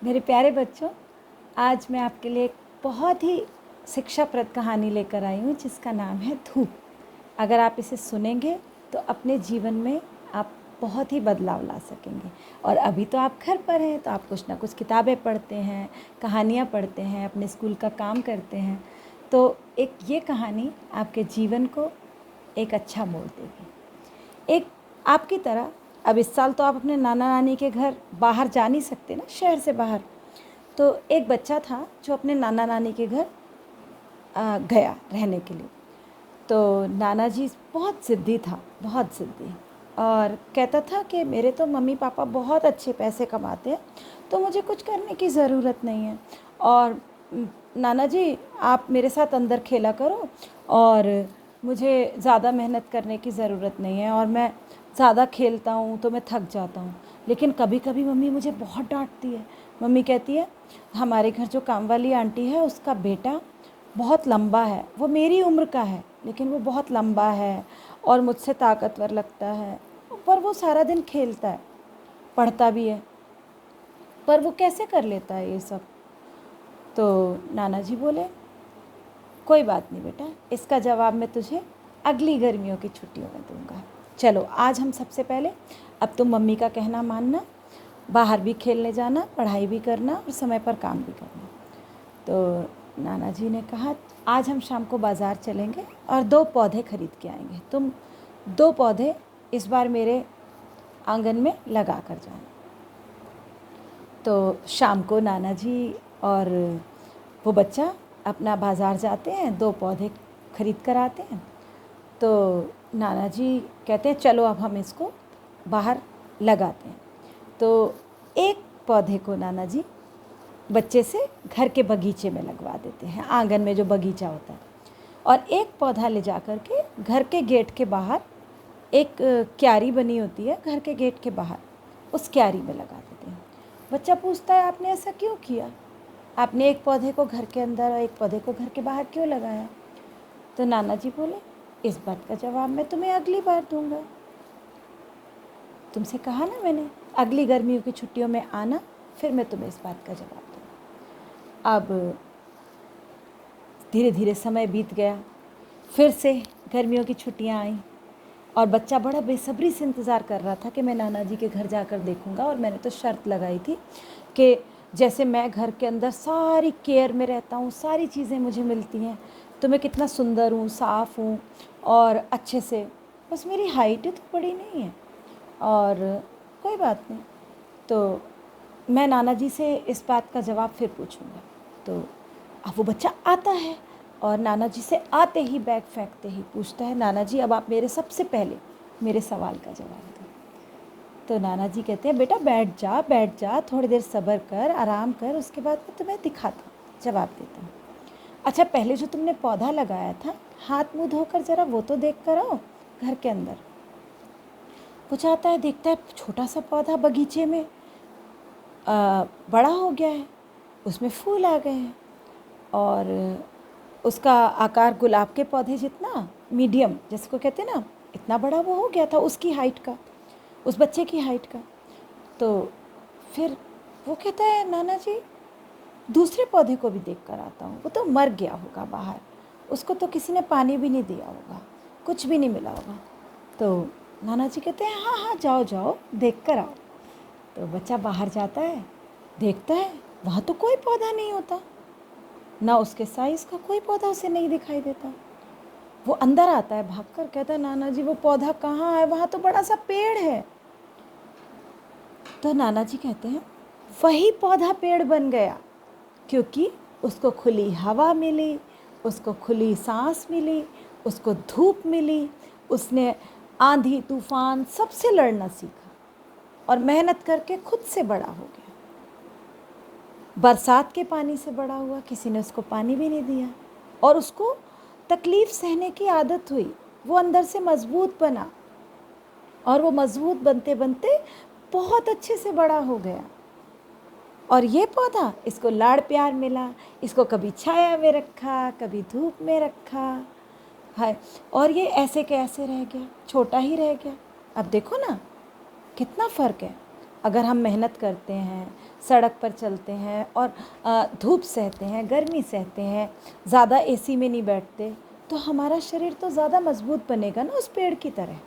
मेरे प्यारे बच्चों, आज मैं आपके लिए एक बहुत ही शिक्षाप्रद कहानी लेकर आई हूँ जिसका नाम है धूप। अगर आप इसे सुनेंगे तो अपने जीवन में आप बहुत ही बदलाव ला सकेंगे। और अभी तो आप घर पर हैं तो आप कुछ ना कुछ किताबें पढ़ते हैं, कहानियाँ पढ़ते हैं, अपने स्कूल का काम करते हैं। तो एक ये कहानी आपके जीवन को एक अच्छा मोड़ देगी। एक आपकी तरह अब इस साल तो आप अपने नाना नानी के घर बाहर जा नहीं सकते ना, शहर से बाहर। तो एक बच्चा था जो अपने नाना नानी के घर गया रहने के लिए। तो नाना जी बहुत ज़िद्दी था, बहुत ज़िद्दी, और कहता था कि मेरे तो मम्मी पापा बहुत अच्छे पैसे कमाते हैं तो मुझे कुछ करने की ज़रूरत नहीं है। और नाना जी आप मेरे साथ अंदर खेला करो और मुझे ज़्यादा मेहनत करने की ज़रूरत नहीं है, और मैं ज़्यादा खेलता हूँ तो मैं थक जाता हूँ। लेकिन कभी कभी मम्मी मुझे बहुत डांटती है। मम्मी कहती है हमारे घर जो काम वाली आंटी है उसका बेटा बहुत लंबा है, वो मेरी उम्र का है लेकिन वो बहुत लंबा है और मुझसे ताकतवर लगता है, पर वो सारा दिन खेलता है, पढ़ता भी है, पर वो कैसे कर लेता है ये सब। तो नाना जी बोले कोई बात नहीं बेटा, इसका जवाब मैं तुझे अगली गर्मियों की छुट्टियों में दूंगा। चलो आज हम सबसे पहले, अब तुम मम्मी का कहना मानना, बाहर भी खेलने जाना, पढ़ाई भी करना और समय पर काम भी करना। तो नाना जी ने कहा आज हम शाम को बाज़ार चलेंगे और 2 पौधे खरीद के आएंगे। तुम 2 पौधे इस बार मेरे आंगन में लगा कर जाना। तो शाम को नाना जी और वो बच्चा अपना बाज़ार जाते हैं, 2 पौधे खरीद कर आते हैं। तो नाना जी कहते हैं चलो अब हम इसको बाहर लगाते हैं। तो एक पौधे को नाना जी बच्चे से घर के बगीचे में लगवा देते हैं, आंगन में जो बगीचा होता है, और एक पौधा ले जा कर के घर के गेट के बाहर, एक क्यारी बनी होती है घर के गेट के बाहर, उस क्यारी में लगा देते हैं। बच्चा पूछता है आपने ऐसा क्यों किया, आपने एक पौधे को घर के अंदर और एक पौधे को घर के बाहर क्यों लगाया। तो नाना जी बोले इस बात का जवाब मैं तुम्हें अगली बार दूंगा। तुमसे कहा ना मैंने अगली गर्मियों की छुट्टियों में आना, फिर मैं तुम्हें इस बात का जवाब दूँगा। अब धीरे धीरे समय बीत गया, फिर से गर्मियों की छुट्टियां आईं और बच्चा बड़ा बेसब्री से इंतज़ार कर रहा था कि मैं नाना जी के घर जाकर देखूंगा। और मैंने तो शर्त लगाई थी कि जैसे मैं घर के अंदर सारी केयर में रहता हूँ, सारी चीज़ें मुझे मिलती हैं, तो मैं कितना सुंदर हूँ, साफ़ हूँ और अच्छे से, बस मेरी हाइट ही तो बड़ी नहीं है। और कोई बात नहीं, तो मैं नाना जी से इस बात का जवाब फिर पूछूंगा। तो अब वो बच्चा आता है और नाना जी से आते ही, बैग फेंकते ही पूछता है नाना जी अब आप मेरे सबसे पहले मेरे सवाल का जवाब दो। तो नाना जी कहते हैं बेटा बैठ जा, बैठ जा, थोड़ी देर सब्र कर, आराम कर, उसके बाद मैं तुम्हें दिखाता हूँ, जवाब देता हूँ। अच्छा पहले जो तुमने पौधा लगाया था, हाथ मुँह धोकर ज़रा वो तो देख कर आओ घर के अंदर। वो जाता है, देखता है छोटा सा पौधा बगीचे में बड़ा हो गया है, उसमें फूल आ गए हैं और उसका आकार गुलाब के पौधे जितना, मीडियम जिसको कहते हैं ना, इतना बड़ा वो हो गया था, उसकी हाइट का, उस बच्चे की हाइट का। तो फिर वो कहता है नाना जी दूसरे पौधे को भी देख कर आता हूँ, वो तो मर गया होगा बाहर, उसको तो किसी ने पानी भी नहीं दिया होगा, कुछ भी नहीं मिला होगा। तो नाना जी कहते हैं हाँ हाँ जाओ जाओ देख कर आओ। तो बच्चा बाहर जाता है, देखता है वहाँ तो कोई पौधा नहीं होता, ना उसके साइज़ का कोई पौधा उसे नहीं दिखाई देता। वो अंदर आता है भागकर, कहता है नाना जी वो पौधा कहाँ है, वहाँ तो बड़ा सा पेड़ है। तो नाना जी कहते हैं वही पौधा पेड़ बन गया, क्योंकि उसको खुली हवा मिली, उसको खुली सांस मिली, उसको धूप मिली, उसने आंधी तूफान सबसे लड़ना सीखा और मेहनत करके खुद से बड़ा हो गया। बरसात के पानी से बड़ा हुआ, किसी ने उसको पानी भी नहीं दिया, और उसको तकलीफ़ सहने की आदत हुई, वो अंदर से मज़बूत बना, और वो मज़बूत बनते बनते बहुत अच्छे से बड़ा हो गया। और ये पौधा, इसको लाड़ प्यार मिला, इसको कभी छाया में रखा, कभी धूप में रखा है, और ये ऐसे के ऐसे रह गया, छोटा ही रह गया। अब देखो ना कितना फ़र्क है। अगर हम मेहनत करते हैं, सड़क पर चलते हैं और धूप सहते हैं, गर्मी सहते हैं, ज़्यादा एसी में नहीं बैठते, तो हमारा शरीर तो ज़्यादा मजबूत बनेगा ना उस पेड़ की तरह।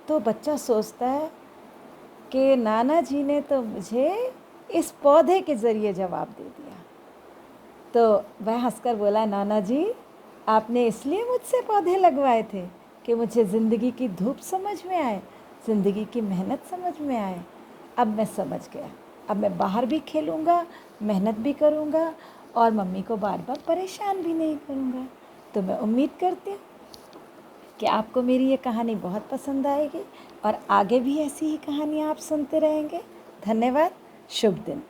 तो बच्चा सोचता है कि नाना जी ने तो मुझे इस पौधे के ज़रिए जवाब दे दिया। तो वह हंसकर बोला, नाना जी आपने इसलिए मुझसे पौधे लगवाए थे कि मुझे ज़िंदगी की धूप समझ में आए, ज़िंदगी की मेहनत समझ में आए। अब मैं समझ गया, अब मैं बाहर भी खेलूँगा, मेहनत भी करूँगा और मम्मी को बार बार परेशान भी नहीं करूँगा। तो मैं उम्मीद करती हूँ कि आपको मेरी ये कहानी बहुत पसंद आएगी और आगे भी ऐसी ही कहानियाँ आप सुनते रहेंगे। धन्यवाद। शुभ दिन।